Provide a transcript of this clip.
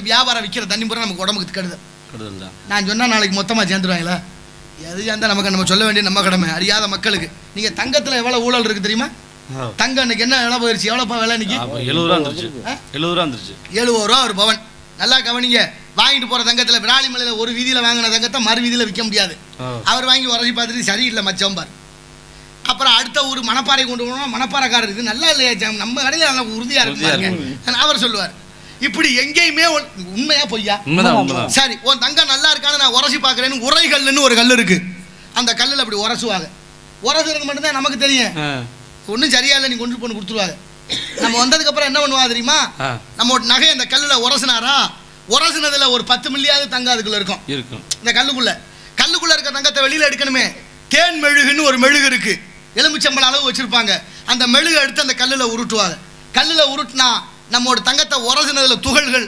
வியாபாரம் விற்கிற தண்ணி பூரா நமக்கு உடம்புக்கு கெடுதல். நான் சொன்னால் நாளைக்கு மொத்தமாக சேர்ந்துருவாங்களா? எது சேர்ந்தா நமக்கு நம்ம சொல்ல வேண்டிய நம்ம கடமை. அறியாத மக்களுக்கு நீங்கள் தங்கத்தில் எவ்வளோ ஊழல் இருக்குது தெரியுமா? தங்கம் இன்னைக்கு என்ன விலை போயிடுச்சு? எவ்வளோப்பா விலை இன்னைக்கு? 70 ரூபா ஒரு பவன். நல்லா கவனிங்க. வாங்கிட்டு போகிற தங்கத்தில் விராலிமலையில் ஒரு வீதியில் வாங்கின தங்கத்தை மறு வீதியில் விற்க முடியாது. அவர் வாங்கி உரைச்சி பார்த்துட்டு சரியில்லை மச்சம் பார். அப்புறம் அடுத்த ஒரு மணப்பாறை கொண்டு போனோம். மணப்பாறைக்காரர் இது நல்லா இல்லையா, நம்ம கடையில் நல்லா உறுதியாக இருக்கு அவர் சொல்லுவார். இப்படி எங்கேயுமே உண்மையா பொய்யா? சரி, உன் தங்கம் நல்லா இருக்கான்னு நான் உரசி பார்க்குறேன்னு உரைகல்லுன்னு ஒரு கல் இருக்கு. அந்த கல்லில் அப்படி உரசுவாங்க. உரசுறது மட்டும்தான் நமக்கு தெரியும். ஒன்றும் சரியா இல்லை, நீ கொண்டு போன்னு கொடுத்துருவாங்க. நம்ம வந்ததுக்கப்புறம் என்ன பண்ணுவா தெரியுமா? நம்ம நகை அந்த கல்லில் உரசினாரா, உரசினதுல ஒரு 10 மில்லியாவது தங்கம் அதுக்குள்ள இருக்கும். இந்த கல்லுக்குள்ள இருக்க தங்கத்தை வெளியில எடுக்கணுமே. தேன் மெழுகுன்னு ஒரு மெழுகு இருக்கு, எலுமிச்சம்பழ அளவு வச்சிருப்பாங்க. அந்த மெழுகை எடுத்து அந்த கல்லில் உருட்டுவாங்க. கல்லில் உருட்டுனா நம்மோட தங்கத்தை உரசினதுல துகள்கள்